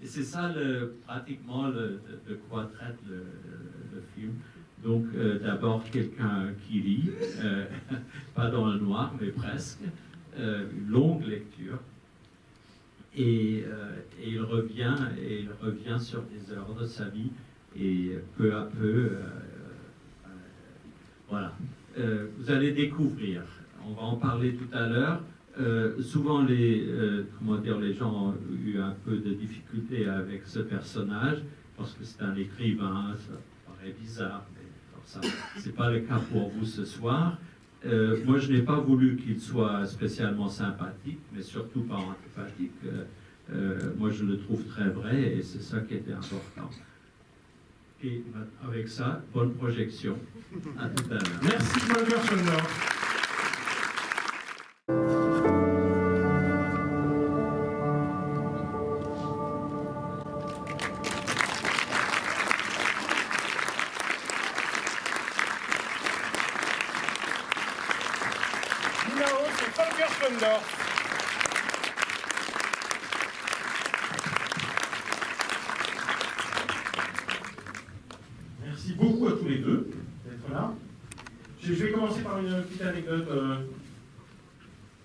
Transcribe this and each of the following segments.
Et c'est ça pratiquement de quoi traite le film. Donc d'abord quelqu'un qui lit, pas dans le noir, mais presque, une longue lecture. Et il revient sur des heures de sa vie, et peu à peu, voilà. Vous allez découvrir, on va en parler tout à l'heure. Souvent les gens ont eu un peu de difficulté avec ce personnage, parce que c'est un écrivain, ça paraît bizarre, mais ça, c'est pas le cas pour vous ce soir. Moi, je n'ai pas voulu qu'il soit spécialement sympathique, mais surtout pas antipathique. Moi, je le trouve très vrai, et c'est ça qui était important. Et avec ça, bonne projection. À tout à l'heure. Merci, Volker Schlöndorff. Merci beaucoup à tous les deux d'être là. Je vais commencer par une petite anecdote.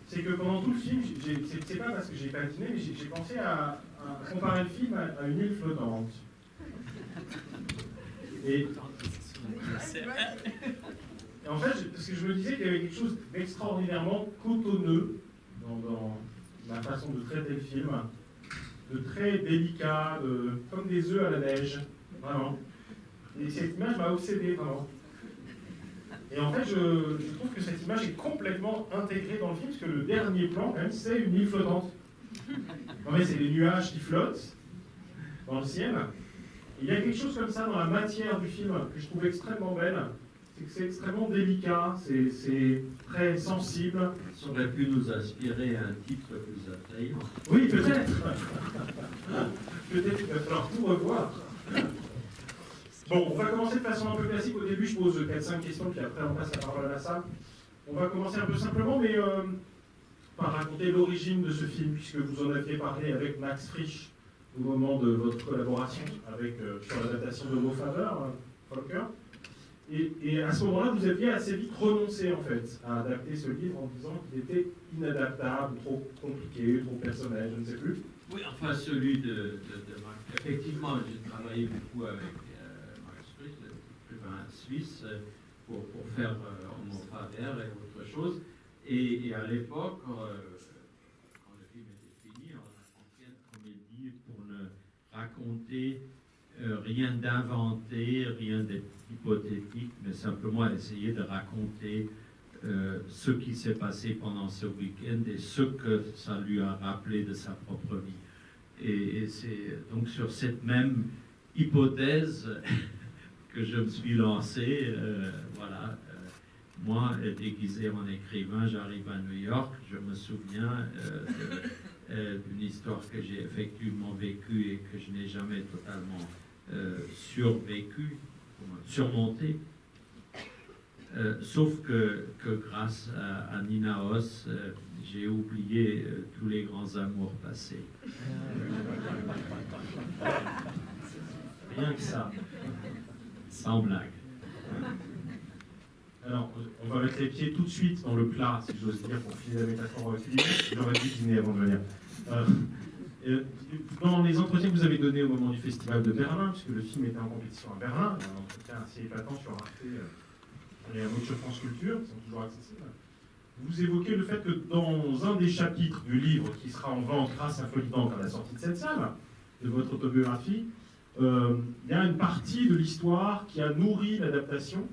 C'est que pendant tout le film, c'est pas parce que j'ai patiné, mais j'ai pensé à comparer le film à une île flottante. Et en fait, parce que je me disais qu'il y avait quelque chose d'extraordinairement cotonneux dans la façon de traiter le film, de très délicat, comme des œufs à la neige, vraiment. Et cette image m'a obsédé, vraiment. Et en fait, je trouve que cette image est complètement intégrée dans le film, parce que le dernier plan, quand même, c'est une île flottante. En fait, c'est des nuages qui flottent dans le ciel. Et il y a quelque chose comme ça dans la matière du film que je trouve extrêmement belle. C'est que c'est extrêmement délicat, c'est très sensible. Ça aurait pu nous inspirer à un titre plus attrayant. Oui, peut-être. Peut-être qu'il va falloir tout revoir. Bon, on va commencer de façon un peu classique. Au début, je pose 4-5 questions, puis après, on passe la parole à la salle. On va commencer un peu simplement, mais par raconter l'origine de ce film, puisque vous en aviez parlé avec Max Frisch au moment de votre collaboration sur l'adaptation de Vos Faveurs, Volker. Et à ce moment-là, vous aviez assez vite renoncé, en fait, à adapter ce livre en disant qu'il était inadaptable, trop compliqué, trop personnel, je ne sais plus. Oui, enfin, celui de Max. Effectivement, j'ai travaillé beaucoup avec Max Frisch, l'écrivain suisse, pour faire Vos Faveurs et autre chose. Et à l'époque, quand le film était fini, on a pensé à une comédie pour ne raconter rien d'inventé, rien d'hypothétique, mais simplement essayer de raconter ce qui s'est passé pendant ce week-end et ce que ça lui a rappelé de sa propre vie. Et c'est donc sur cette même hypothèse que je me suis lancé. Voilà. Moi, déguisé en écrivain, j'arrive à New York. Je me souviens d'une histoire que j'ai effectivement vécue et que je n'ai jamais totalement surmonté. Sauf que grâce à Nina Hoss, j'ai oublié tous les grands amours passés. Rien que ça, sans blague. Alors, on va mettre les pieds tout de suite dans le plat, si j'ose dire, pour filer la métaphore Philippe. J'aurais dû dîner avant de venir. Dans les entretiens que vous avez donnés au moment du festival de Berlin, puisque le film était en compétition à Berlin, il y a un entretien assez épatant sur Arte et un autre sur France Culture, qui sont toujours accessibles, vous évoquez le fait que dans un des chapitres du livre qui sera en vente grâce à Folie d'encre à la sortie de cette salle, de votre autobiographie, il y a une partie de l'histoire qui a nourri l'adaptation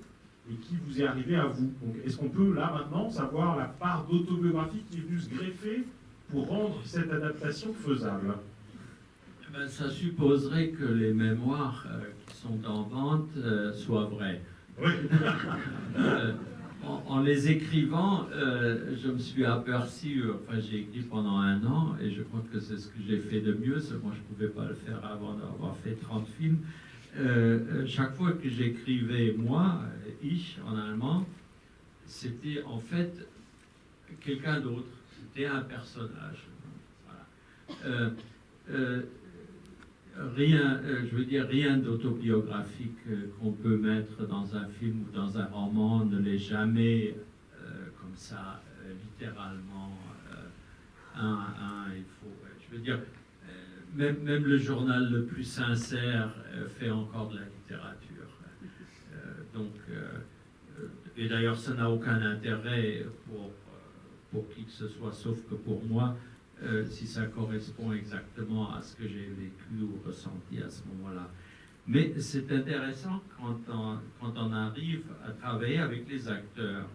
et qui vous est arrivé à vous. Donc, est-ce qu'on peut, là, maintenant, savoir la part d'autobiographie qui est venue se greffer pour rendre cette adaptation faisable? Ben, ça supposerait que les mémoires qui sont en vente soient vraies. Oui. En les écrivant, je me suis aperçu, enfin j'ai écrit pendant 1 an, et je crois que c'est ce que j'ai fait de mieux, seulement je ne pouvais pas le faire avant d'avoir fait 30 films. Chaque fois que j'écrivais moi, ich en allemand, c'était en fait quelqu'un d'autre, c'était un personnage. Voilà. rien, je veux dire, rien d'autobiographique qu'on peut mettre dans un film ou dans un roman ne l'est jamais comme ça, littéralement, un à un. Il faut, je veux dire, même le journal le plus sincère fait encore de la littérature. Et d'ailleurs, ça n'a aucun intérêt pour qui que ce soit, sauf que pour moi, si ça correspond exactement à ce que j'ai vécu ou ressenti à ce moment-là. Mais c'est intéressant quand on arrive à travailler avec les acteurs,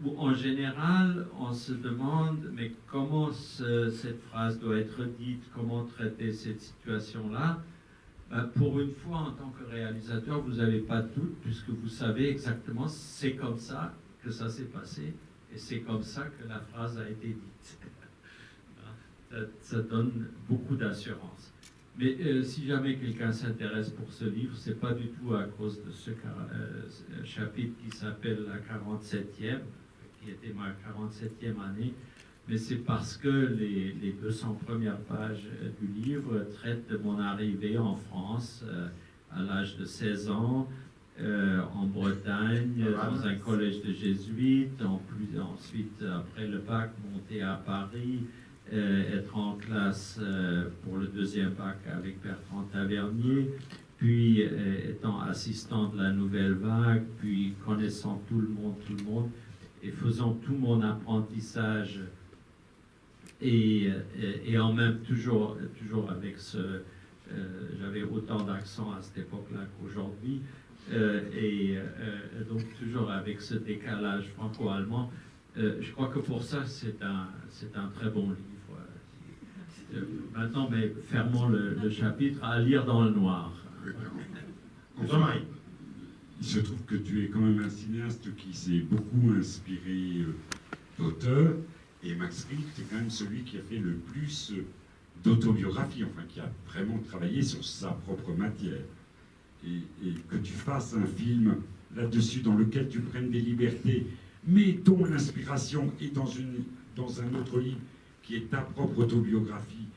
où en général, on se demande, mais comment cette phrase doit être dite, comment traiter cette situation-là. Pour une fois, en tant que réalisateur, vous n'avez pas de doute, puisque vous savez exactement, c'est comme ça que ça s'est passé, et c'est comme ça que la phrase a été dite. Ça donne beaucoup d'assurance. Mais si jamais quelqu'un s'intéresse pour ce livre, c'est pas du tout à cause de ce chapitre qui s'appelle la 47e, qui était ma 47e année, mais c'est parce que les 200 premières pages du livre traitent de mon arrivée en France à l'âge de 16 ans, en Bretagne, dans un collège de jésuites, ensuite, après le bac, monter à Paris, être en classe pour le deuxième bac avec Bertrand Tavernier, puis étant assistant de la Nouvelle Vague, puis connaissant tout le monde, et faisant tout mon apprentissage, et en même toujours avec j'avais autant d'accent à cette époque-là qu'aujourd'hui, donc toujours avec ce décalage franco-allemand. Je crois que pour ça, c'est un très bon livre. Maintenant, mais fermons le chapitre à lire dans le noir. Jean-Marie. Il se trouve que tu es quand même un cinéaste qui s'est beaucoup inspiré d'auteurs, et Max Frisch, c'est quand même celui qui a fait le plus d'autobiographie, enfin qui a vraiment travaillé sur sa propre matière. Et que tu fasses un film là-dessus dans lequel tu prennes des libertés, mais ton inspiration est dans un autre livre qui est ta propre autobiographie,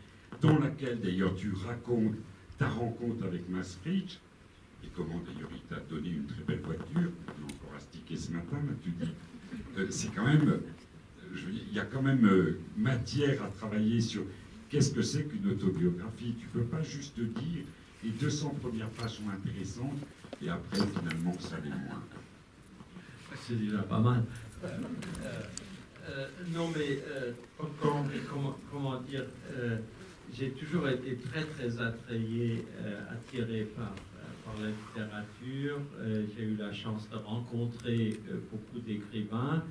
dans laquelle d'ailleurs tu racontes ta rencontre avec Max Frisch, et comment d'ailleurs il t'a donné une très belle voiture, on a encore astiqué ce matin, là, tu dis, c'est quand même, il y a quand même matière à travailler sur qu'est-ce que c'est qu'une autobiographie. Tu ne peux pas juste dire, les 200 premières pages sont intéressantes, et après finalement ça l'est moins. C'est déjà pas mal. Non, mais comment dire, j'ai toujours été très attiré par la littérature. J'ai eu la chance de rencontrer beaucoup d'écrivains,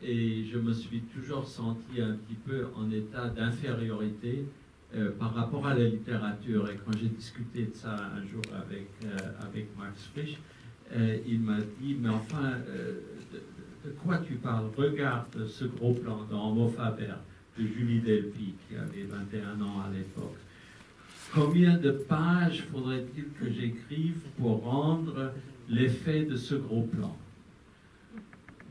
et je me suis toujours senti un petit peu en état d'infériorité par rapport à la littérature. Et quand j'ai discuté de ça un jour avec Max Frisch, il m'a dit, mais enfin, de quoi tu parles? Regarde ce gros plan dans Homo Faber de Julie Delpy, qui avait 21 ans à l'époque. Combien de pages faudrait-il que j'écrive pour rendre l'effet de ce gros plan?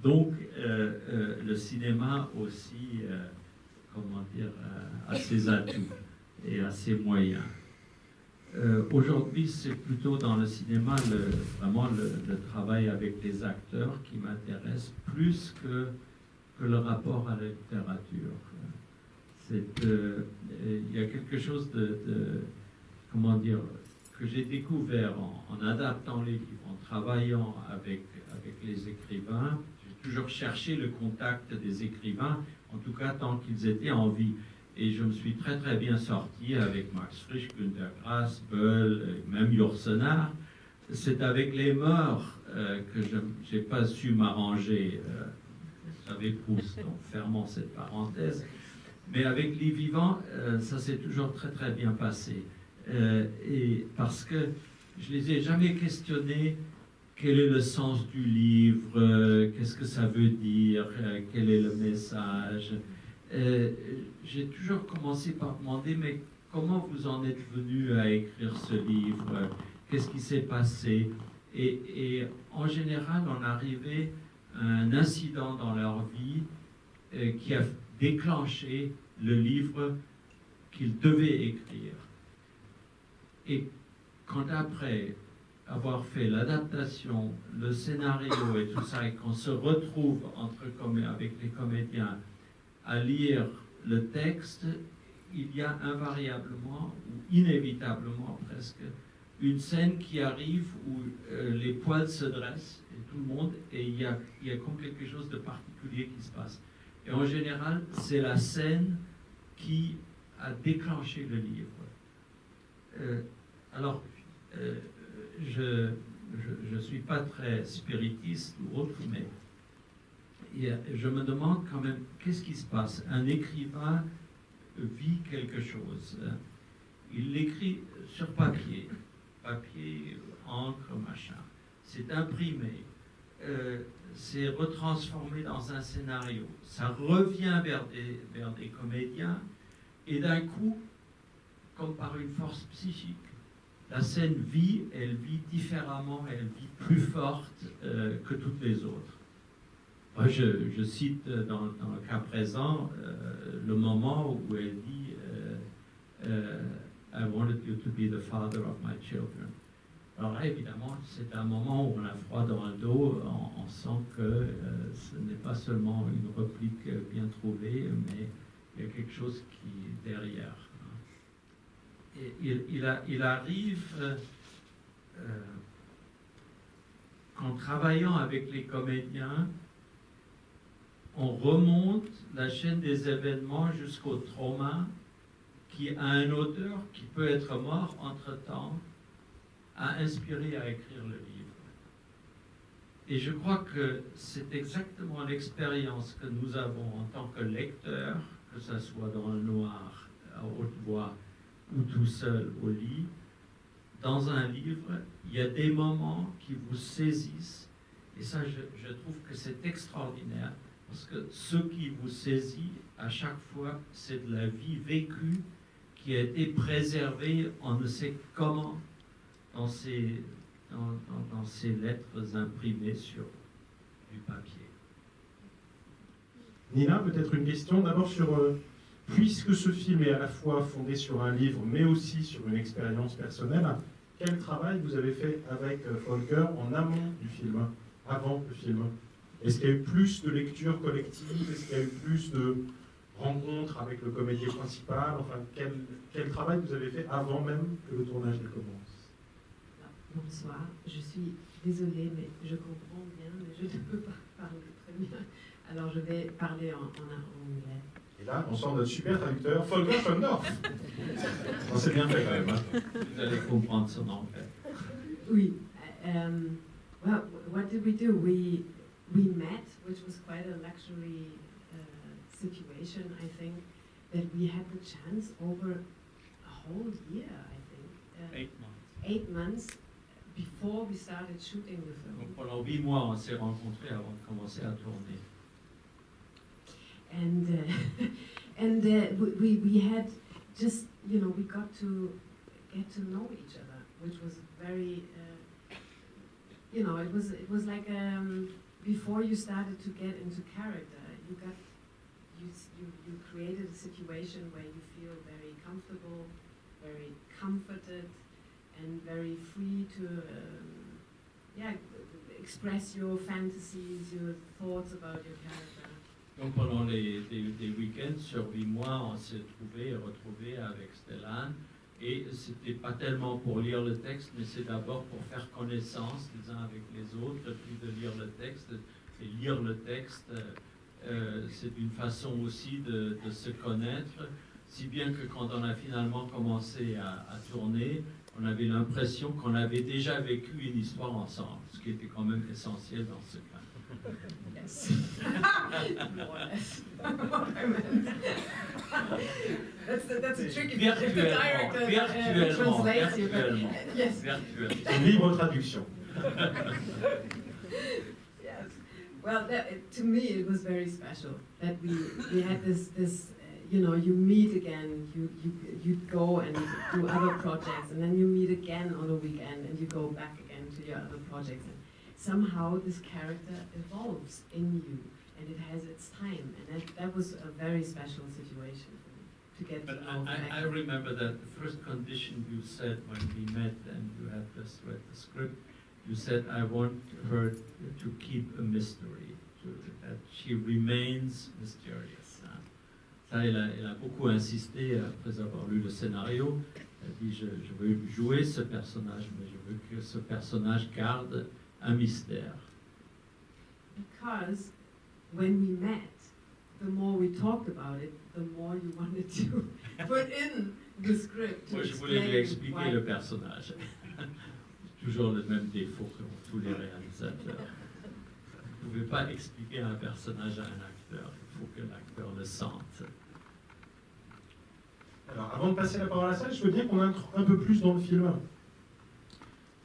Donc, le cinéma aussi, comment dire, a ses atouts et a ses moyens. Aujourd'hui, c'est plutôt dans le cinéma vraiment le travail avec les acteurs qui m'intéresse plus que le rapport à la littérature. Il y a quelque chose comment dire, que j'ai découvert en adaptant les livres, en travaillant avec les écrivains. J'ai toujours cherché le contact des écrivains, en tout cas tant qu'ils étaient en vie. Et je me suis très bien sorti avec Max Frisch, Günter Grass, Böll, même Yourcenar. C'est avec les morts que je n'ai pas su m'arranger. Vous savez, Proust, donc fermons cette parenthèse. Mais avec les vivants, ça s'est toujours très bien passé. Et parce que je les ai jamais questionnés. Quel est le sens du livre? Qu'est-ce que ça veut dire? Quel est le message? J'ai toujours commencé par demander, mais comment vous en êtes venu à écrire ce livre? Qu'est-ce qui s'est passé? Et en général, on arrivait à un incident dans leur vie qui a déclenché le livre qu'ils devaient écrire. Et quand après avoir fait l'adaptation, le scénario et tout ça, et qu'on se retrouve avec les comédiens à lire le texte, il y a invariablement, ou inévitablement presque, une scène qui arrive où les poils se dressent, et tout le monde, et il y a comme quelque chose de particulier qui se passe. Et en général, c'est la scène qui a déclenché le livre. Je ne suis pas très spiritiste ou autre, mais je me demande quand même, qu'est-ce qui se passe? Un écrivain vit quelque chose. Il l'écrit sur papier, encre, machin. C'est imprimé. C'est retransformé dans un scénario. Ça revient vers des comédiens, et d'un coup, comme par une force psychique, la scène vit, elle vit différemment, elle vit plus forte que toutes les autres. Moi, je cite dans le cas présent le moment où elle dit I wanted you to be the father of my children. Alors là, évidemment, c'est un moment où on a froid dans le dos, on sent que ce n'est pas seulement une réplique bien trouvée, mais il y a quelque chose qui est derrière. Et il arrive qu'en travaillant avec les comédiens, on remonte la chaîne des événements jusqu'au trauma qui a un auteur qui peut être mort entre-temps, a inspiré à écrire le livre. Et je crois que c'est exactement l'expérience que nous avons en tant que lecteurs, que ce soit dans le noir, à haute voix, ou tout seul au lit. Dans un livre, il y a des moments qui vous saisissent, et ça, je trouve que c'est extraordinaire, parce que ce qui vous saisit, à chaque fois, c'est de la vie vécue qui a été préservée, on ne sait comment, dans ces lettres imprimées sur du papier. Nina, peut-être une question d'abord sur, puisque ce film est à la fois fondé sur un livre, mais aussi sur une expérience personnelle, quel travail vous avez fait avec Volker en amont du film, avant le film? Est-ce qu'il y a eu plus de lecture collective? Est-ce qu'il y a eu plus de rencontres avec le comédien principal? Enfin, quel travail vous avez fait avant même que le tournage ne commence? Bonsoir, je suis désolée, mais je comprends bien, mais je ne peux pas parler très bien. Alors je vais parler en anglais. Et là, on sort notre super traducteur, Volker von Dorf. C'est bien fait quand même. Hein. Vous allez comprendre son anglais. Oui. Well, what did we do? We met, which was quite a luxury situation, I think, that we had the chance over a whole year, I think. 8 months. 8 months before we started shooting the film. Donc pendant 8 mois, on s'est rencontrés avant de commencer à tourner. And we had just, you know, we got to get to know each other, which was very, you know, it was like before you started to get into character, you created a situation where you feel very comfortable, very comforted, and very free to, express your fantasies, your thoughts about your character. Donc pendant des week-ends sur 8 mois, on s'est retrouvés avec Stellan, et c'était pas tellement pour lire le texte, mais c'est d'abord pour faire connaissance les uns avec les autres, puis de lire le texte. Et lire le texte, c'est une façon aussi de se connaître, si bien que quand on a finalement commencé à tourner, on avait l'impression qu'on avait déjà vécu une histoire ensemble, ce qui était quand même essentiel dans ce cas. Yes. More or less. That's a tricky if the director translates you. Yes. Une libre traduction. Yes. Well, to me it was very special that we had this you know, you meet again, you go and do other projects, and then you meet again on a weekend, and you go back again to your other projects. And somehow this character evolves in you, and it has its time, and that was a very special situation for me. to get to But know the I actor. remember that the first condition you said when we met and you had just read the script, you said, I want her to keep a mystery, that she remains mysterious. Hein. Ça, elle a beaucoup insisté après avoir lu le scénario. Elle dit, je veux jouer ce personnage, mais je veux que ce personnage garde un mystère. Because when we met, the more we talked about it, the more you wanted to put in the script. To Moi, je voulais lui expliquer why- le personnage. Toujours le même défaut qu'ont tous les réalisateurs. Vous ne pouvez pas expliquer un personnage à un acteur. Il faut que l'acteur le sente. Alors, avant de passer la parole à ça, je veux bien qu'on entre un peu plus dans le film.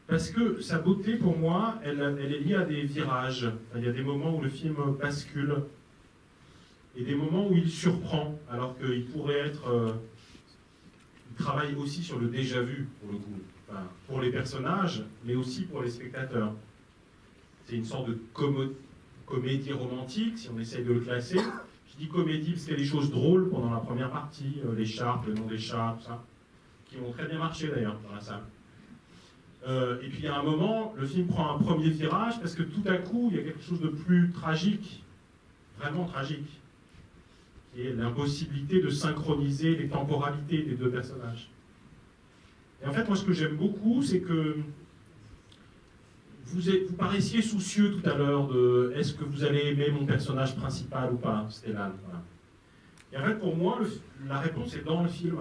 Parce que sa beauté, pour moi, elle est liée à des virages. Enfin, il y a des moments où le film bascule et des moments où il surprend, alors qu'il pourrait être... il travaille aussi sur le déjà-vu, pour le coup. Enfin, pour les personnages, mais aussi pour les spectateurs. C'est une sorte de comédie romantique, si on essaye de le classer. Je dis comédie parce qu'il y a des choses drôles pendant la première partie, l'écharpe, le nom des chats, tout ça, qui ont très bien marché d'ailleurs dans la salle. Et puis il y a un moment, le film prend un premier virage parce que tout à coup, il y a quelque chose de plus tragique, vraiment tragique, qui est l'impossibilité de synchroniser les temporalités des deux personnages. Et en fait, moi, ce que j'aime beaucoup, c'est que vous paraissiez soucieux tout à l'heure de est-ce que vous allez aimer mon personnage principal ou pas, Stellan. Voilà. Et en fait, pour moi, la réponse est dans le film.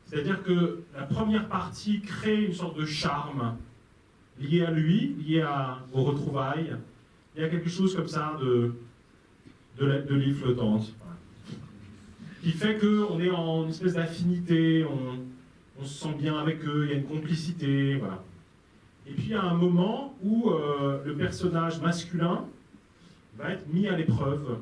C'est-à-dire que la première partie crée une sorte de charme lié à lui, lié aux retrouvailles. Il y a quelque chose comme ça de l'île flottante. Voilà. Qui fait qu'on est en une espèce d'affinité, on se sent bien avec eux, il y a une complicité, voilà. Et puis il y a un moment où le personnage masculin va être mis à l'épreuve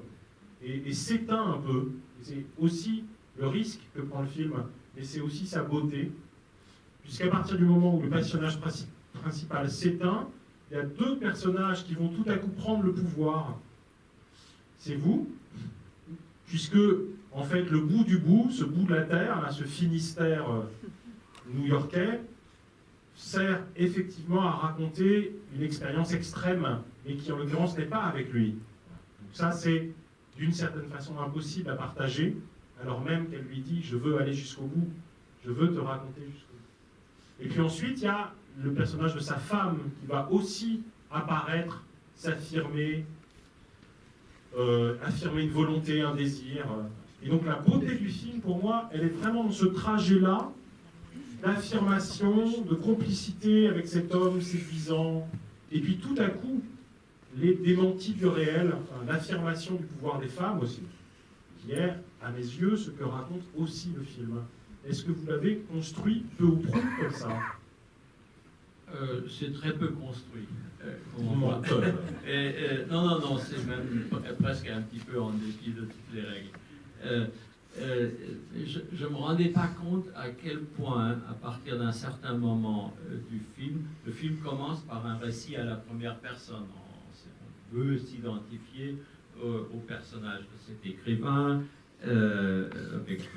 et s'éteint un peu. C'est aussi le risque que prend le film, mais c'est aussi sa beauté. Puisqu'à partir du moment où le personnage principal s'éteint, il y a deux personnages qui vont tout à coup prendre le pouvoir. C'est vous, puisque en fait le bout du bout, ce bout de la terre, là, ce Finistère new-yorkais, sert effectivement à raconter une expérience extrême, mais qui en l'occurrence n'est pas avec lui. Donc ça, c'est d'une certaine façon impossible à partager, alors même qu'elle lui dit « je veux aller jusqu'au bout, je veux te raconter jusqu'au bout ». Et puis ensuite, il y a le personnage de sa femme qui va aussi apparaître, s'affirmer, affirmer une volonté, un désir. Et donc la beauté du film, pour moi, elle est vraiment dans ce trajet-là, d'affirmation, de complicité avec cet homme séduisant, et puis tout à coup, les démentis du réel, enfin, l'affirmation du pouvoir des femmes aussi, qui est, à mes yeux, ce que raconte aussi le film. Est-ce que vous l'avez construit peu ou prou comme ça? C'est très peu construit. Menteur. Non, c'est même presque un petit peu en dépit de toutes les règles. Je ne me rendais pas compte à quel point, à partir d'un certain moment du film, le film commence par un récit à la première personne. On veut s'identifier au personnage de cet écrivain, avec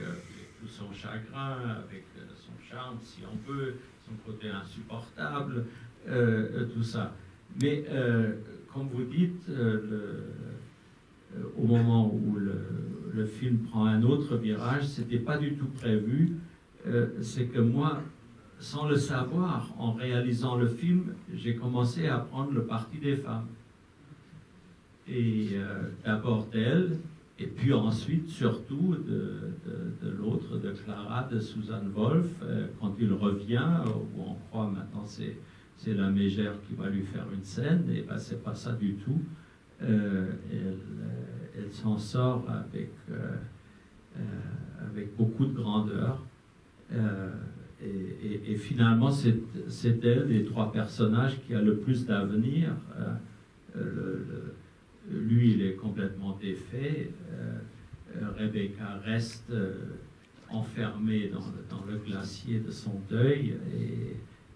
tout son chagrin, avec son charme, si on peut, son côté insupportable, tout ça. Mais, comme vous dites, au moment où le film prend un autre virage, ce n'était pas du tout prévu. C'est que moi, sans le savoir, en réalisant le film, j'ai commencé à prendre le parti des femmes. Et d'abord d'elle, et puis ensuite, surtout, de l'autre, de Clara, de Susan Wolf, quand il revient, où on croit maintenant c'est la mégère qui va lui faire une scène, et ben c'est pas ça du tout. Elle s'en sort avec beaucoup de grandeur. Et finalement, c'est elle, les trois personnages, qui a le plus d'avenir. Lui, il est complètement défait. Rebecca reste enfermée dans le glacier de son deuil.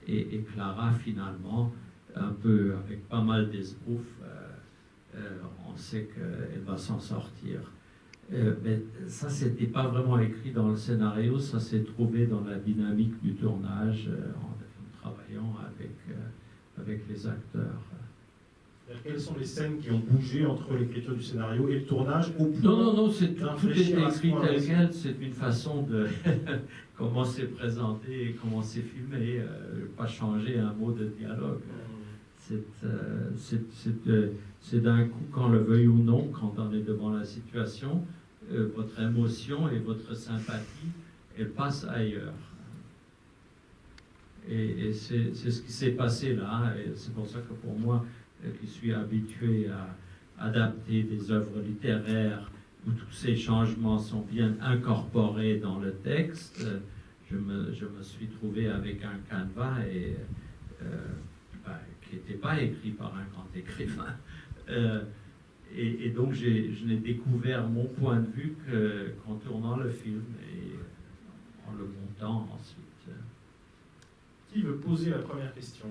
Et Clara, finalement, un peu avec pas mal d'esbroufs, on sait qu'elle va s'en sortir. Mais ça, c'était pas vraiment écrit dans le scénario, ça s'est trouvé dans la dynamique du tournage en travaillant avec les acteurs. Quelles sont les scènes qui ont bougé entre l'écriture du scénario et le tournage au point Non, tout est à ce écrit point-là. tel quel, c'est une façon de comment c'est présenté et comment c'est filmé, pas changer un mot de dialogue. C'est d'un coup, qu'on le veuille ou non, quand on est devant la situation, votre émotion et votre sympathie, elles passent ailleurs. Et c'est ce qui s'est passé là, et c'est pour ça que pour moi, qui suis habitué à adapter des œuvres littéraires où tous ces changements sont bien incorporés dans le texte, je me suis trouvé avec un canevas qui n'était pas écrit par un grand écrivain. Et donc je n'ai découvert mon point de vue qu'en tournant le film et en le montant ensuite. Qui veut poser la première question?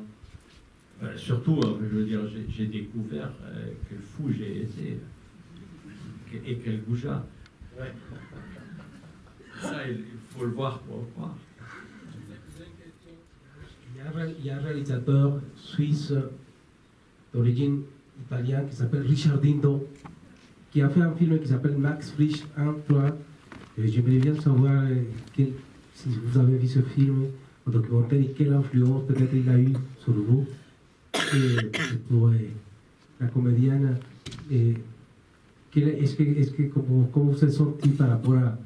Surtout, je veux dire, j'ai découvert quel fou j'ai été et quel goujat. Ouais. Ça, il faut le voir pour le croire. Il y a un réalisateur suisse d'origine italienne qui s'appelle Richard Dindo, qui a fait un film qui s'appelle Max Frisch 1-3. J'aimerais bien savoir si vous avez vu ce film, un documentaire, et quelle influence peut-être il a eu sur vous. Et pour la comédienne, comment vous vous êtes senti par rapport à,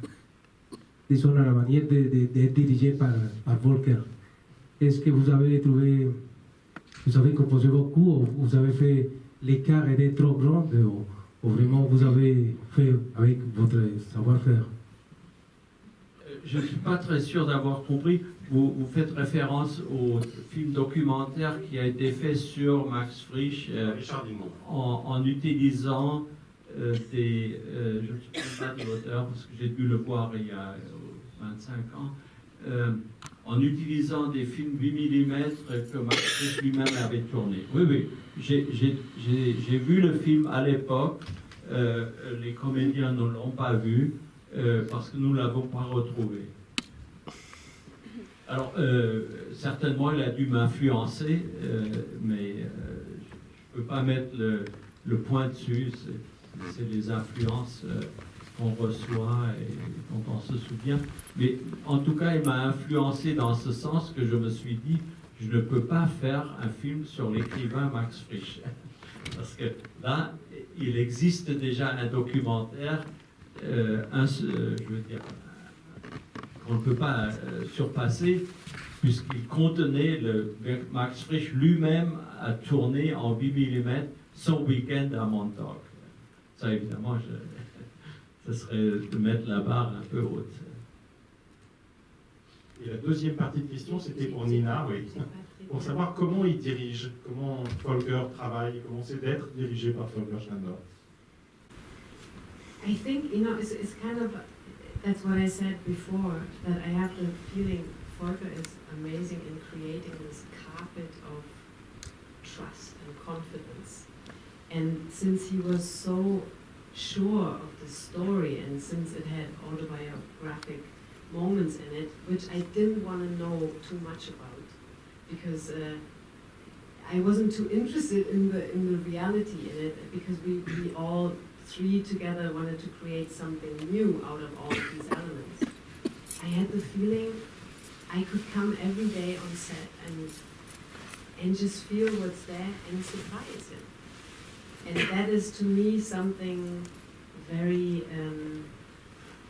disons, à la manière d'être dirigé par Volker? Est-ce que vous avez trouvé, vous avez composé beaucoup, ou vous avez fait l'écart était trop grand, ou vraiment vous avez fait avec votre savoir-faire? Je ne suis pas très sûr d'avoir compris. Vous faites référence au film documentaire qui a été fait sur Max Frisch en utilisant des... je ne sais pas de l'auteur parce que j'ai dû le voir il y a 25 ans. En utilisant des films 8 mm que Max Frisch lui-même avait tourné. Oui, j'ai vu le film à l'époque. Les comédiens ne l'ont pas vu parce que nous ne l'avons pas retrouvé. Alors, certainement, il a dû m'influencer, mais je ne peux pas mettre le point dessus. C'est les influences qu'on reçoit et dont on se souvient. Mais en tout cas, il m'a influencé dans ce sens que je me suis dit, je ne peux pas faire un film sur l'écrivain Max Frisch. Parce que là, il existe déjà un documentaire, je veux dire, qu'on ne peut pas surpasser, puisqu'il contenait Max Frisch lui-même a tourné en 8 mm son week-end à Montauk. Ça, évidemment, ce serait de mettre la barre un peu haute. Et la deuxième partie de question, c'était pour Nina, oui. Pour savoir comment il dirige, comment Volker travaille, comment c'est d'être dirigé par Volker Schnandorf. I think, it's kind of, that's what I said before, that I have the feeling Volker is amazing in creating this carpet of trust and confidence. And since he was so sure of the story, and since it had autobiographic moments in it, which I didn't want to know too much about, because I wasn't too interested in the reality in it, because we all three together wanted to create something new out of all of these elements. I had the feeling I could come every day on set and just feel what's there and surprise him. And that is to me something very,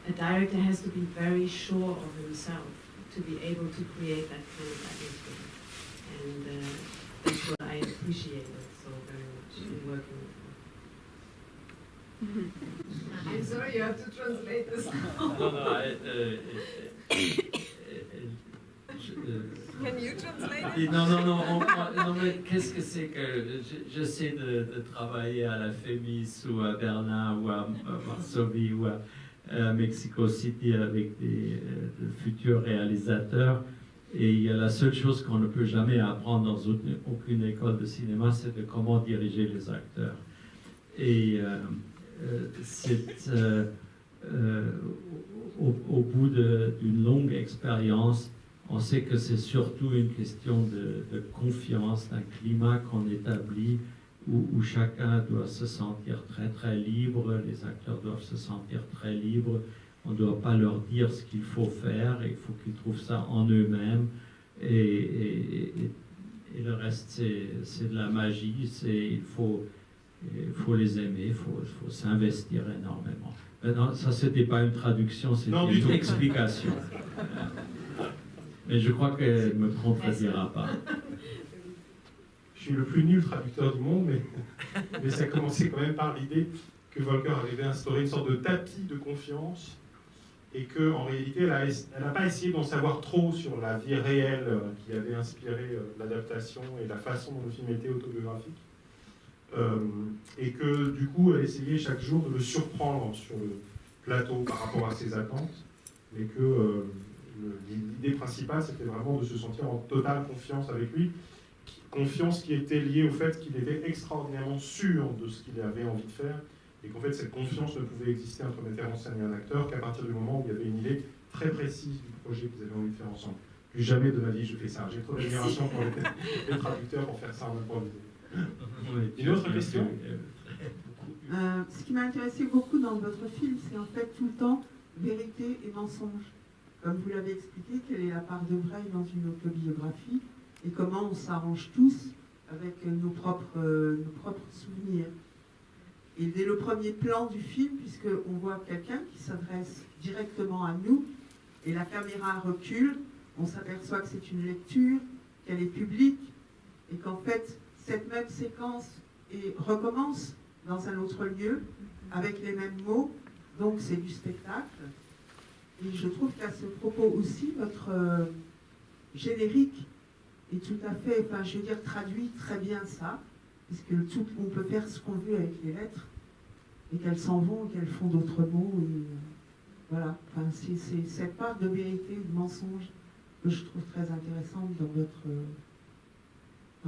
a director has to be very sure of himself to be able to create that kind of atmosphere. And that's what I appreciated so very much in working with him. I'm sorry, you have to translate this. Can you translate it? Non, mais qu'est-ce que c'est que j'essaie de travailler à la FEMIS ou à Berlin ou à Varsovie ou à Mexico City avec de futurs réalisateurs. Et il y a la seule chose qu'on ne peut jamais apprendre dans aucune école de cinéma, c'est de comment diriger les acteurs. Et au bout d'une longue expérience, on sait que c'est surtout une question de confiance, d'un climat qu'on établit où chacun doit se sentir très très libre, les acteurs doivent se sentir très libres, on ne doit pas leur dire ce qu'il faut faire, il faut qu'ils trouvent ça en eux-mêmes, et le reste c'est de la magie, il faut les aimer, il faut s'investir énormément. Non, ça c'était pas une traduction, c'était une explication. Mais je crois qu'elle ne me contredira pas. Je suis le plus nul traducteur du monde, mais ça a commencé quand même par l'idée que Volcker avait instauré une sorte de tapis de confiance et qu'en réalité, elle n'a pas essayé d'en savoir trop sur la vie réelle qui avait inspiré l'adaptation et la façon dont le film était autobiographique. Et que du coup, elle essayait chaque jour de le surprendre sur le plateau par rapport à ses attentes, mais que l'idée principale, c'était vraiment de se sentir en totale confiance avec lui, confiance qui était liée au fait qu'il était extraordinairement sûr de ce qu'il avait envie de faire, et qu'en fait cette confiance ne pouvait exister entre metteur en scène et un acteur qu'à partir du moment où il y avait une idée très précise du projet qu'ils avaient envie de faire ensemble. Plus jamais de ma vie je fais ça, j'ai trop d'admiration pour les traducteurs pour faire ça en improvisé. Une autre question? Ce qui m'a intéressé beaucoup dans votre film, c'est en fait tout le temps vérité et mensonge. Comme vous l'avez expliqué, quelle est la part de vrai dans une autobiographie et comment on s'arrange tous avec nos propres souvenirs. Et dès le premier plan du film, puisqu'on voit quelqu'un qui s'adresse directement à nous et la caméra recule, on s'aperçoit que c'est une lecture, qu'elle est publique et qu'en fait, cette même séquence recommence dans un autre lieu avec les mêmes mots, donc c'est du spectacle. Et je trouve qu'à ce propos aussi, votre générique est tout à fait, enfin je veux dire, traduit très bien ça, puisque on peut faire ce qu'on veut avec les lettres, et qu'elles s'en vont, et qu'elles font d'autres mots, et voilà. Enfin, c'est cette part de vérité et de mensonge que je trouve très intéressante dans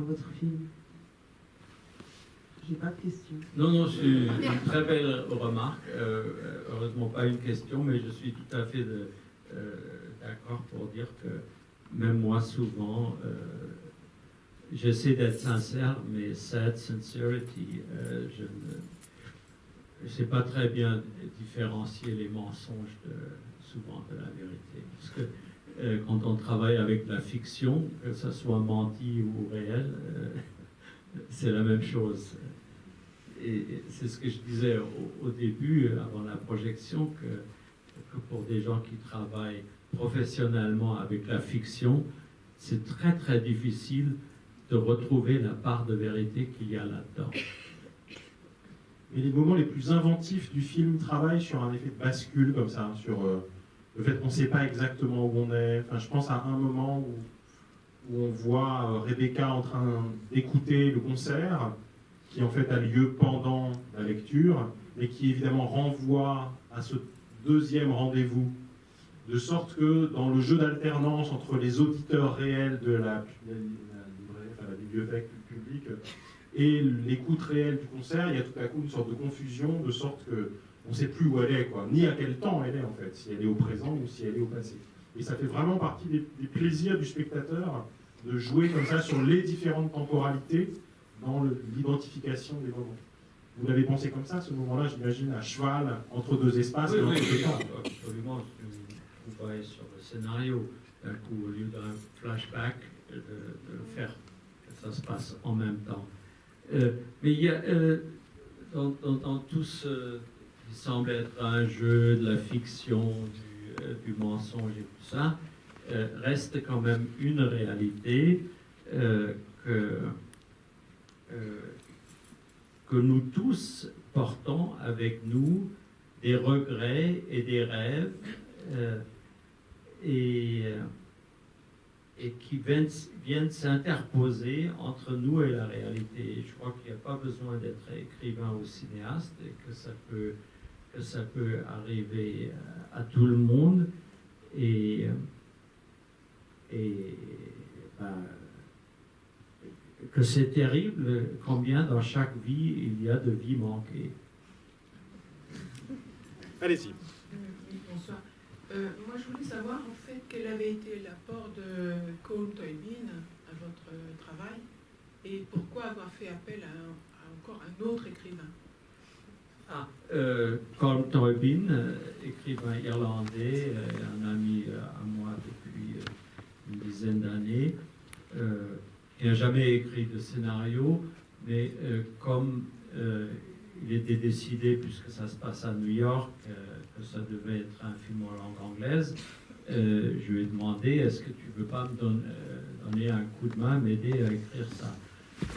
votre film. J'ai pas de question. Non, c'est une très belle remarque. Heureusement pas une question, mais je suis tout à fait d'accord pour dire que même moi souvent, j'essaie d'être sincère, mais sad sincerity, je ne sais pas très bien différencier les mensonges souvent de la vérité. Parce que quand on travaille avec la fiction, que ce soit menti ou réel, c'est la même chose. Et c'est ce que je disais au début, avant la projection, que pour des gens qui travaillent professionnellement avec la fiction, c'est très très difficile de retrouver la part de vérité qu'il y a là-dedans. Et les moments les plus inventifs du film travaillent sur un effet de bascule comme ça, sur le fait qu'on ne sait pas exactement où on est. Enfin, je pense à un moment où on voit Rebecca en train d'écouter le concert, qui en fait a lieu pendant la lecture, et qui évidemment renvoie à ce deuxième rendez-vous, de sorte que dans le jeu d'alternance entre les auditeurs réels de la bibliothèque publique et l'écoute réelle du concert, il y a tout à coup une sorte de confusion, de sorte qu'on ne sait plus où elle est, quoi, ni à quel temps elle est en fait, si elle est au présent ou si elle est au passé. Et ça fait vraiment partie des plaisirs du spectateur de jouer comme ça sur les différentes temporalités dans l'identification des moments. Vous l'avez pensé comme ça, ce moment-là, j'imagine, à cheval, entre deux espaces et entre deux temps. Absolument. Vous voyez sur le scénario, d'un coup, au lieu d'un flashback, de faire que ça se passe en même temps. Mais il y a, dans tout ce qui semble être un jeu de la fiction, du mensonge et tout ça, reste quand même une réalité que nous tous portons avec nous, des regrets et des rêves, et qui viennent s'interposer entre nous et la réalité. Je crois qu'il n'y a pas besoin d'être écrivain ou cinéaste, et que ça peut arriver à tout le monde, et que c'est terrible combien dans chaque vie il y a de vies manquées. Allez-y. Moi, je voulais savoir en fait quel avait été l'apport de Colm Tóibín à votre travail et pourquoi avoir fait appel à encore un autre écrivain. Colm Tóibín, écrivain irlandais, un ami à moi depuis une dizaine d'années, il n'a jamais écrit de scénario, mais comme il était décidé, puisque ça se passe à New York, que ça devait être un film en langue anglaise, je lui ai demandé, est-ce que tu ne veux pas me donner un coup de main, m'aider à écrire ça?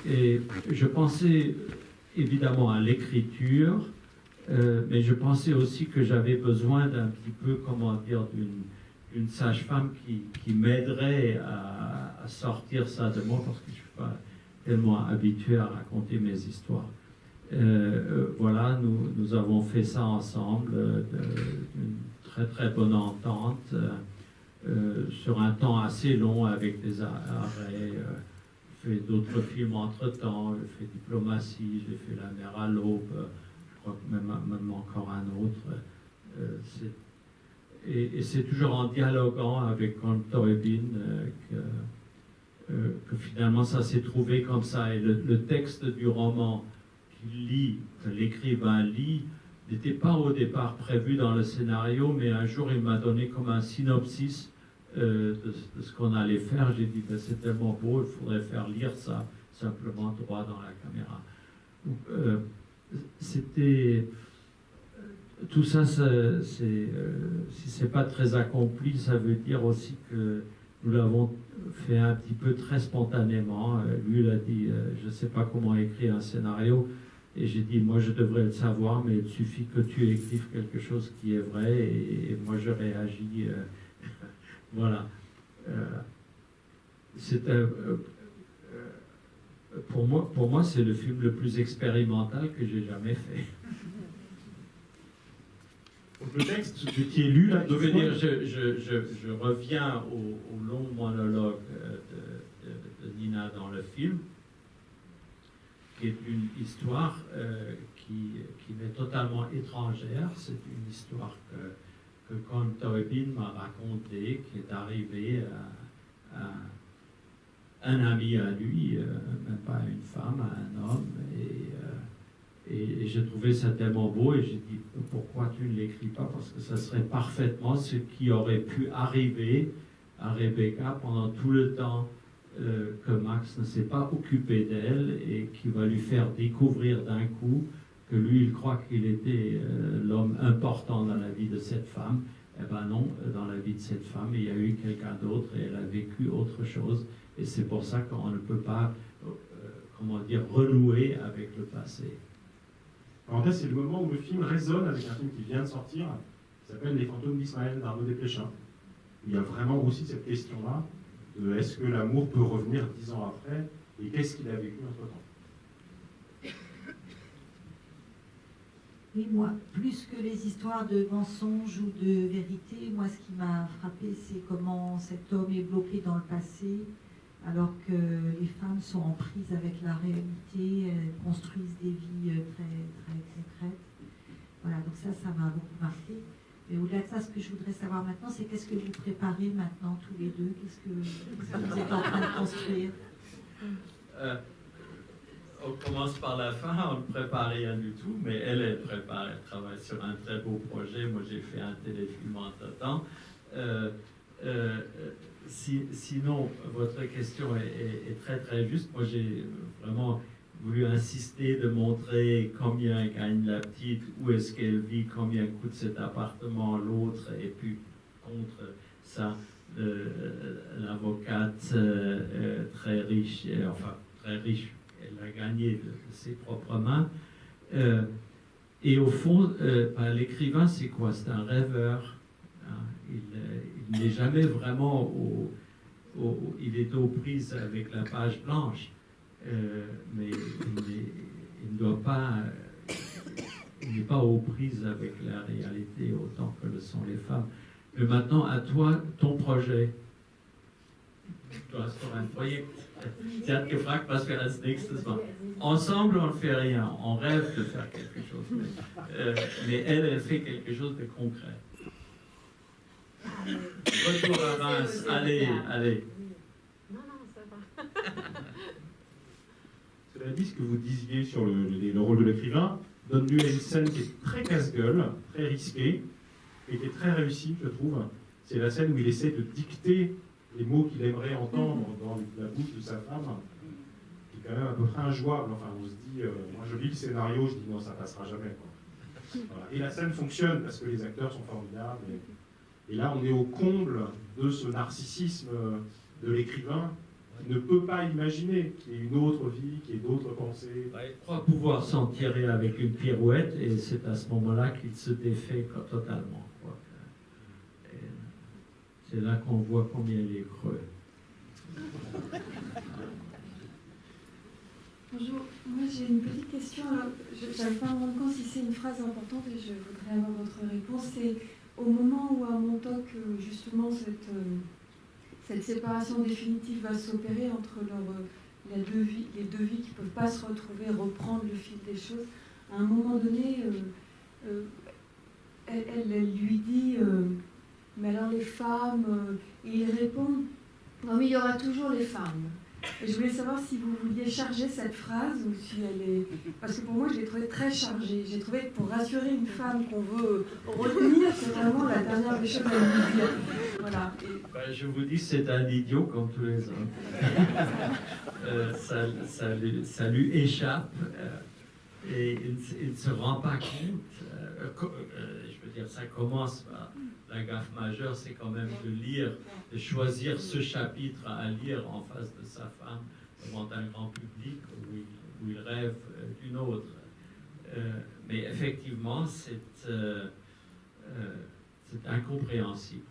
Et je pensais évidemment à l'écriture, mais je pensais aussi que j'avais besoin d'un petit peu, comment dire, d'une sage-femme qui m'aiderait à sortir ça de moi, parce que je ne suis pas tellement habitué à raconter mes histoires. Voilà, nous avons fait ça ensemble, d'une très très bonne entente, sur un temps assez long avec des arrêts. J'ai fait d'autres films entre-temps, j'ai fait Diplomatie, j'ai fait La mer à l'aube, je crois que même encore un autre. Et c'est toujours en dialoguant avec Colm Tóibín que finalement ça s'est trouvé comme ça. Et le texte du roman que l'écrivain lit, n'était pas au départ prévu dans le scénario, mais un jour il m'a donné comme un synopsis de ce qu'on allait faire. J'ai dit, ben, c'est tellement beau, il faudrait faire lire ça simplement droit dans la caméra. Donc, c'était... Tout ça, si c'est pas très accompli, ça veut dire aussi que nous l'avons fait un petit peu très spontanément. Lui, il a dit, je ne sais pas comment écrire un scénario. Et j'ai dit, moi je devrais le savoir, mais il suffit que tu écrives quelque chose qui est vrai, et moi je réagis. Voilà. Pour moi, c'est le film le plus expérimental que j'ai jamais fait. Donc le texte qui est lu là, Je veux dire, je reviens au long monologue de Nina dans le film, qui est une histoire qui m'est totalement étrangère. C'est une histoire que Colm Tóibín m'a racontée, qui est arrivée à un ami à lui, même pas à une femme, à un homme. Et j'ai trouvé ça tellement beau, et j'ai dit, pourquoi tu ne l'écris pas? Parce que ça serait parfaitement ce qui aurait pu arriver à Rebecca pendant tout le temps que Max ne s'est pas occupé d'elle, et qui va lui faire découvrir d'un coup que lui, il croit qu'il était l'homme important dans la vie de cette femme. Eh ben non, dans la vie de cette femme, il y a eu quelqu'un d'autre, et elle a vécu autre chose. Et c'est pour ça qu'on ne peut pas, comment dire, renouer avec le passé. En fait, c'est le moment où le film résonne avec un film qui vient de sortir, qui s'appelle Les fantômes d'Ismaël d'Arnaud Desplechin. Il y a vraiment aussi cette question-là de est-ce que l'amour peut revenir 10 ans après, et qu'est-ce qu'il a vécu entre-temps. Oui, moi, plus que les histoires de mensonges ou de vérité, moi, ce qui m'a frappé, c'est comment cet homme est bloqué dans le passé, alors que les femmes sont en prise avec la réalité, elles construisent des vies très, très concrètes. Voilà, donc ça m'a beaucoup marqué. Mais au-delà de ça, ce que je voudrais savoir maintenant, c'est qu'est-ce que vous préparez maintenant tous les deux? Qu'est-ce que vous êtes en train de construire? On commence par la fin, on ne prépare rien du tout, mais elle prépare, elle travaille sur un très beau projet. Moi, j'ai fait un téléfilm entre-temps. Sinon, votre question est très très juste. Moi, j'ai vraiment voulu insister de montrer combien gagne la petite, où est-ce qu'elle vit, combien coûte cet appartement, l'autre, et puis contre ça, l'avocate très riche, elle a gagné de ses propres mains. Et au fond, l'écrivain, c'est quoi? C'est un rêveur. Il n'est jamais vraiment il est aux prises avec la page blanche, mais il ne doit pas, il n'est pas aux prises avec la réalité autant que le sont les femmes. Mais maintenant, à toi, ton projet. Du hast doch ein Projekt. Sie hat gefragt, was wir als nächstes machen. Ensemble, on ne fait rien. On rêve de faire quelque chose. Mais elle fait quelque chose de concret. Retour à Reims. Allez, allez. Non, non, ça va. Cela dit, ce que vous disiez sur le rôle de l'écrivain donne lieu à une scène qui est très casse-gueule, très risquée, et qui est très réussie, je trouve. C'est la scène où il essaie de dicter les mots qu'il aimerait entendre dans la bouche de sa femme, qui est quand même à peu près injouable. Enfin, on se dit, moi je lis le scénario, je dis non, ça passera jamais, quoi. Voilà. Et la scène fonctionne parce que les acteurs sont formidables. Et là, on est au comble de ce narcissisme de l'écrivain qui ne peut pas imaginer qu'il y ait une autre vie, qu'il y ait d'autres pensées. Il croit pouvoir s'en tirer avec une pirouette, et c'est à ce moment-là qu'il se défait totalement, quoi. Et c'est là qu'on voit combien il est creux. Bonjour, moi j'ai une petite question. Je n'arrive pas à me rendre compte si c'est une phrase importante et je voudrais avoir votre réponse. C'est au moment où à Montauk, justement, cette séparation définitive va s'opérer entre les deux vies qui ne peuvent pas se retrouver, reprendre le fil des choses. À un moment donné, elle lui dit mais alors les femmes, et il répond non mais il y aura toujours les femmes. Et je voulais savoir si vous vouliez charger cette phrase ou si elle est... Parce que pour moi, je l'ai trouvée très chargée. J'ai trouvé que pour rassurer une femme qu'on veut retenir, c'est vraiment la dernière des choses à lui dire. Voilà. Ben, je vous dis, c'est un idiot comme tous les autres. Ça lui échappe et il ne se rend pas compte. Je veux dire, ça commence par... La gaffe majeure, c'est quand même de choisir ce chapitre à lire en face de sa femme devant un grand public où il rêve d'une autre. Mais effectivement, c'est incompréhensible.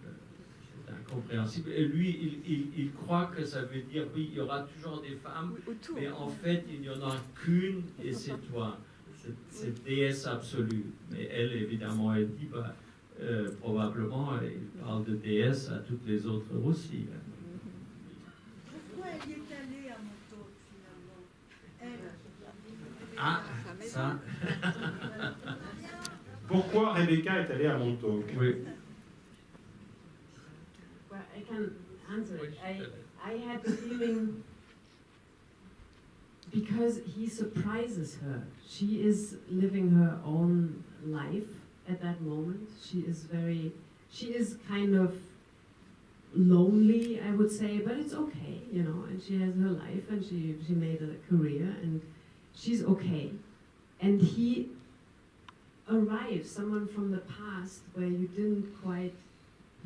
C'est incompréhensible. Et lui, il croit que ça veut dire, oui, il y aura toujours des femmes, mais en fait, il n'y en a qu'une et c'est toi. C'est déesse absolue. Mais elle, évidemment, elle dit, bah, probablement, il parle de déesse à toutes les autres aussi. Pourquoi elle y est allée à Montauk, finalement? Elle. Ah, ça. Pourquoi Rebecca est allée à Montauk? Oui. Well, I can answer it. I had the feeling because he surprises her. She is living her own life at that moment. She is kind of lonely, I would say, but it's okay, you know, and she has her life and she made a career and she's okay. And he arrives, someone from the past where you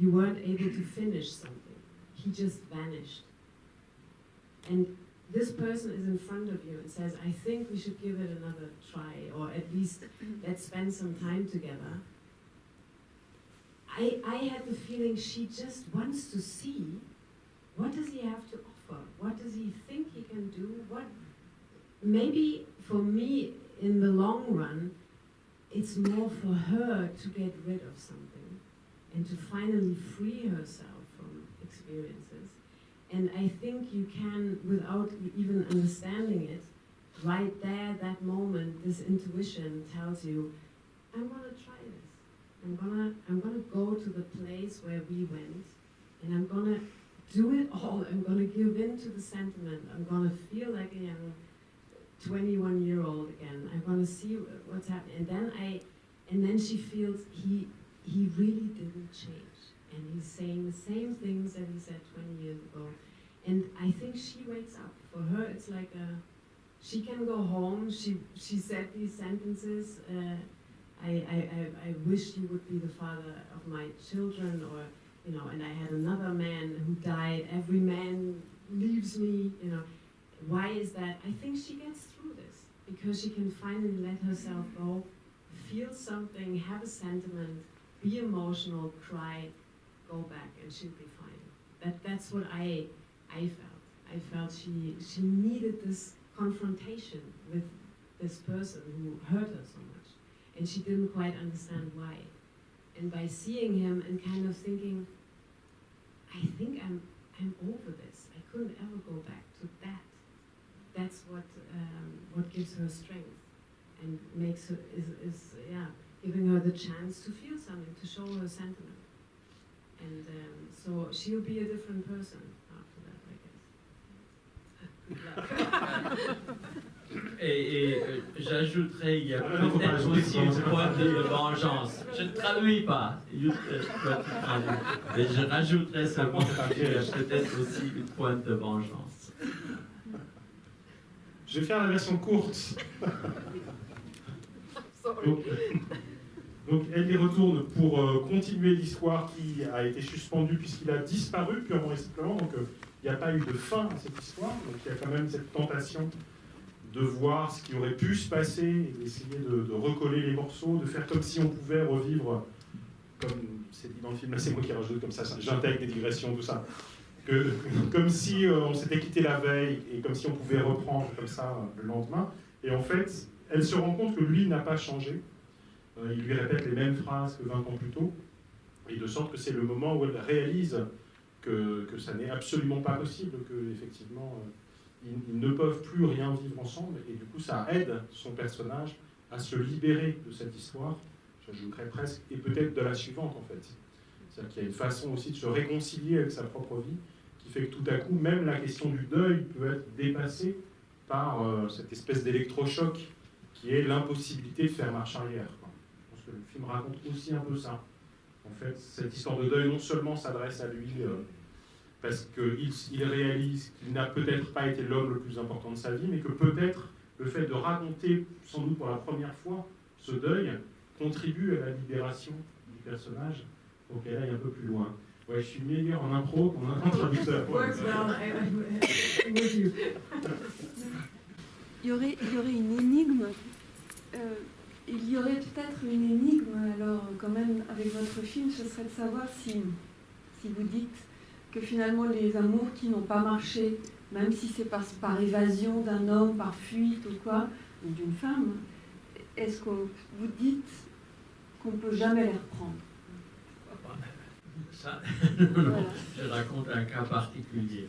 weren't able to finish something. He just vanished. And this person is in front of you and says, I think we should give it another try, or at least let's spend some time together. I had the feeling she just wants to see, what does he have to offer? What does he think he can do? Maybe for me, in the long run, it's more for her to get rid of something and to finally free herself from experiences. And I think you can, without even understanding it, right there, that moment, this intuition tells you, I'm gonna try this. I'm gonna go to the place where we went, and I'm gonna do it all. I'm gonna give in to the sentiment. I'm gonna feel like a young 21-year-old again. I'm gonna see what's happening. And then she feels he really didn't change. And he's saying the same things that he said 20 years ago. And I think she wakes up. For her, it's like she can go home. She said these sentences. I wish you would be the father of my children, or, you know, and I had another man who died. Every man leaves me, you know. Why is that? I think she gets through this because she can finally let herself go, feel something, have a sentiment, be emotional, cry, go back, and she'll be fine. That's what I felt. I felt she needed this confrontation with this person who hurt her so much, and she didn't quite understand why. And by seeing him and kind of thinking, I think I'm over this. I couldn't ever go back to that. That's what gives her strength and makes her is giving her the chance to feel something, to show her sentiment. And so she'll be a different person after that, I guess. Good luck. Et j'ajouterais, il y a peut-être aussi une pointe de vengeance. Je ne traduis pas, mais je rajouterais seulement qu'il y a peut-être aussi une pointe de vengeance. Je vais faire la version courte. Donc elle y retourne pour continuer l'histoire qui a été suspendue puisqu'il a disparu purement et simplement. Donc il n'y a pas eu de fin à cette histoire. Donc il y a quand même cette tentation de voir ce qui aurait pu se passer et d'essayer de recoller les morceaux, de faire comme si on pouvait revivre, comme c'est dit dans le film, là c'est moi qui rajoute comme ça, j'intègre des digressions, tout ça, comme si on s'était quitté la veille et comme si on pouvait reprendre comme ça le lendemain. Et en fait, elle se rend compte que lui n'a pas changé. Il lui répète les mêmes phrases que 20 ans plus tôt, et de sorte que c'est le moment où elle réalise que ça n'est absolument pas possible, qu'effectivement ils ne peuvent plus rien vivre ensemble, et du coup ça aide son personnage à se libérer de cette histoire, j'ajouterais presque, et peut-être de la suivante en fait. C'est-à-dire qu'il y a une façon aussi de se réconcilier avec sa propre vie, qui fait que tout à coup, même la question du deuil peut être dépassée par cette espèce d'électrochoc qui est l'impossibilité de faire marche arrière. Je pense que le film raconte aussi un peu ça. En fait, cette histoire de deuil non seulement s'adresse à lui parce qu'il réalise qu'il n'a peut-être pas été l'homme le plus important de sa vie, mais que peut-être le fait de raconter, sans doute pour la première fois, ce deuil contribue à la libération du personnage pour qu'elle aille un peu plus loin. Ouais, je suis meilleur en impro qu'en traducteur. Il y aurait une énigme. Il y aurait peut-être une énigme, alors quand même, avec votre film, ce serait de savoir si vous dites que finalement les amours qui n'ont pas marché, même si c'est par évasion d'un homme, par fuite ou quoi, ou d'une femme, est-ce que vous dites qu'on ne peut jamais les reprendre? Ça, non, voilà. Je raconte un cas particulier.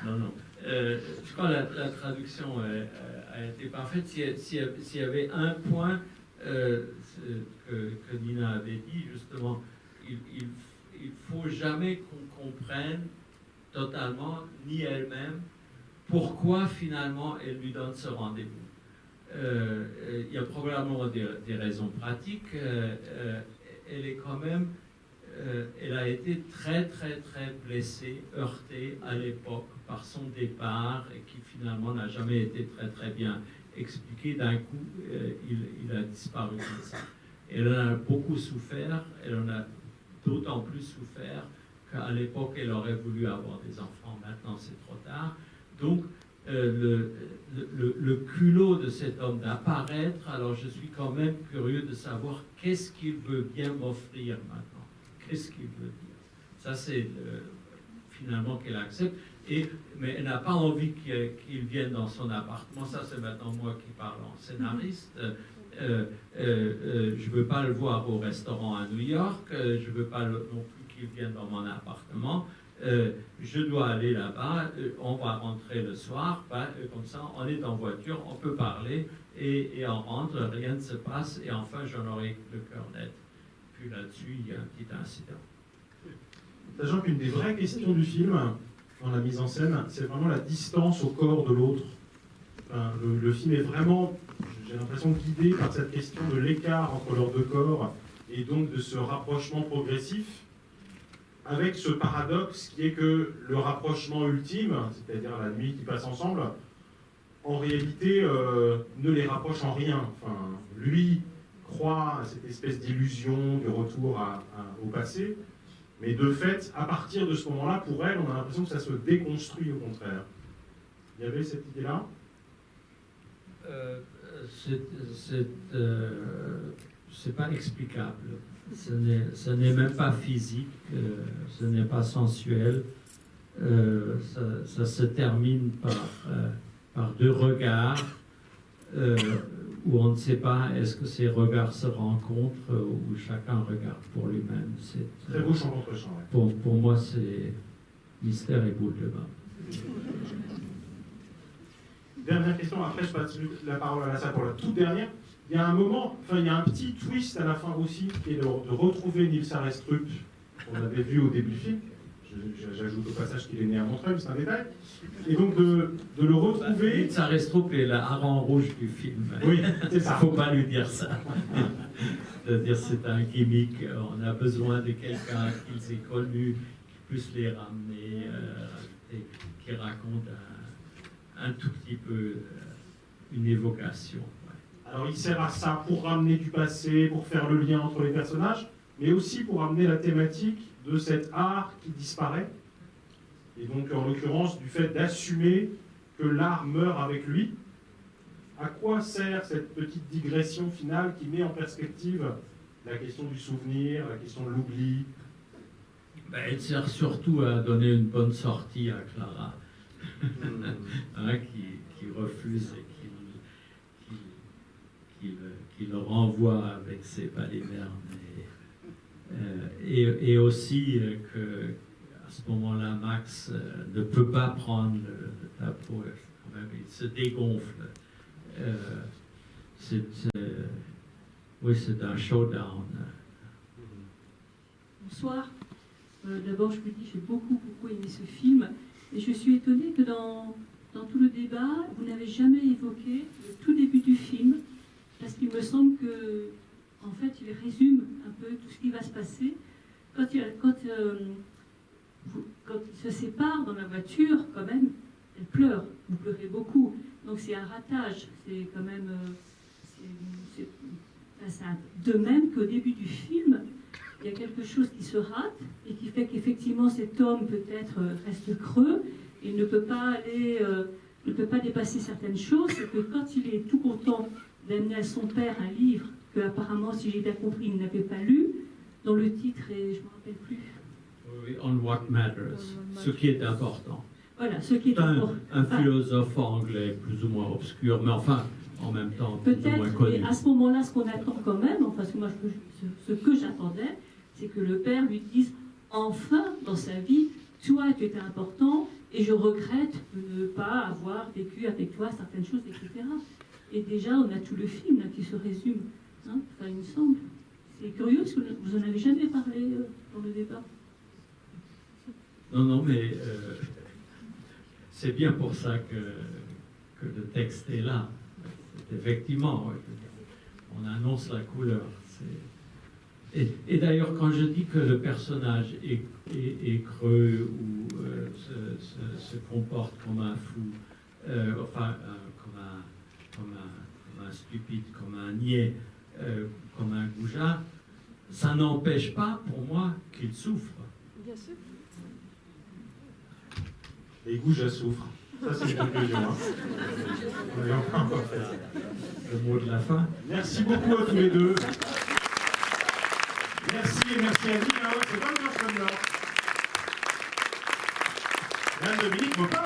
Non. Je crois que la traduction a été parfaite. S'il y avait un point que Nina avait dit, justement, il ne faut jamais qu'on comprenne totalement, ni elle-même, pourquoi finalement elle lui donne ce rendez-vous. Il y a probablement des raisons pratiques. Elle est quand même... elle a été très blessée, heurtée à l'époque par son départ et qui finalement n'a jamais été très bien expliqué. D'un coup, il a disparu comme ça. Elle en a beaucoup souffert, elle en a d'autant plus souffert qu'à l'époque, elle aurait voulu avoir des enfants. Maintenant, c'est trop tard. Donc, le culot de cet homme d'apparaître, alors je suis quand même curieux de savoir qu'est-ce qu'il veut bien m'offrir maintenant. Qu'est-ce qu'il veut dire? Ça, c'est finalement qu'elle accepte. Mais elle n'a pas envie qu'il vienne dans son appartement. Ça, c'est maintenant moi qui parle en scénariste. Je ne veux pas le voir au restaurant à New York. Je ne veux pas non plus qu'il vienne dans mon appartement. Je dois aller là-bas. On va rentrer le soir. Comme ça, on est en voiture, on peut parler. Et on rentre, rien ne se passe. Et enfin, j'en aurai le cœur net. Puis là-dessus, il y a un petit incident. Sachant qu'une des vraies questions du film, dans la mise en scène, c'est vraiment la distance au corps de l'autre. Enfin, le film est vraiment, j'ai l'impression, guidé par cette question de l'écart entre leurs deux corps et donc de ce rapprochement progressif, avec ce paradoxe qui est que le rapprochement ultime, c'est-à-dire la nuit qui passe ensemble, en réalité ne les rapproche en rien. Enfin, lui croit à cette espèce d'illusion du retour au passé, mais de fait, à partir de ce moment-là, pour elle, on a l'impression que ça se déconstruit au contraire. Il y avait cette idée-là ? C'est pas explicable. Ce n'est même pas physique, ce n'est pas sensuel. Ça se termine par deux regards où on ne sait pas est-ce que ces regards se rencontrent ou chacun regarde pour lui-même. Très beau champ contre champ. Ouais. Pour moi, c'est mystère et boule de bain. Dernière question, après je passe la parole à Lassa pour la toute dernière. Il y a un petit twist à la fin aussi, qui est de retrouver Nils Arestrup qu'on avait vu au début du film. J'ajoute au passage qu'il est né à Montreuil, c'est un détail. Et donc de le retrouver... Ça reste trop est le hareng rouge du film. Oui, c'est ça. Il ne faut pas lui dire ça. C'est-à-dire c'est un gimmick, on a besoin de quelqu'un qu'ils aient connu, qui puisse les ramener, et qui raconte un tout petit peu une évocation. Ouais. Alors il sert à ça pour ramener du passé, pour faire le lien entre les personnages, mais aussi pour amener la thématique de cet art qui disparaît, et donc en l'occurrence du fait d'assumer que l'art meurt avec lui. À quoi sert cette petite digression finale qui met en perspective la question du souvenir, la question de l'oubli? Elle sert surtout à donner une bonne sortie à Clara, hein, qui refuse et qui le renvoie avec ses balivernes. Et aussi qu'à ce moment-là, Max ne peut pas prendre le tableau, quand même, il se dégonfle. Oui, c'est un showdown. Bonsoir. D'abord, je vous dis, j'ai beaucoup aimé ce film. Et je suis étonnée que dans tout le débat, vous n'avez jamais évoqué le tout début du film, parce qu'il me semble que, en fait, il résume un peu tout ce qui va se passer. Quand il se sépare dans la voiture, quand même, elle pleure. Vous pleurez beaucoup. Donc c'est un ratage. C'est quand même... de même qu'au début du film, il y a quelque chose qui se rate et qui fait qu'effectivement cet homme peut-être reste creux et ne peut pas dépasser certaines choses. C'est que quand il est tout content d'amener à son père un livre que apparemment, si j'ai bien compris, il n'avait pas lu, dont le titre est, je ne me rappelle plus. Oui, On What Matters, ce qui est important. Voilà, ce qui est important. Un philosophe anglais plus ou moins obscur, mais enfin, en même temps, plus ou moins peut-être, connu. mais à ce moment-là, ce qu'on attend quand même, enfin, ce que j'attendais, c'est que le père lui dise enfin dans sa vie, toi tu étais important et je regrette de ne pas avoir vécu avec toi certaines choses, etc. Et déjà, on a tout le film là, qui se résume. Hein, enfin, il me semble. C'est curieux parce que vous n'en avez jamais parlé dans le débat. Non, mais c'est bien pour ça que le texte est là. Effectivement, on annonce la couleur. Et d'ailleurs, quand je dis que le personnage est creux ou se comporte comme un fou, comme un stupide, comme un niais, comme un goujat, ça n'empêche pas pour moi qu'il souffre. Bien sûr. Les goujats souffrent. Ça, c'est une conclusion. Hein. On n'avait pas encore fait ça. Le mot de la fin. Merci beaucoup à tous les deux. Merci et merci à Nina. C'est pas le Georges Nord. Madame Dominique Bopin.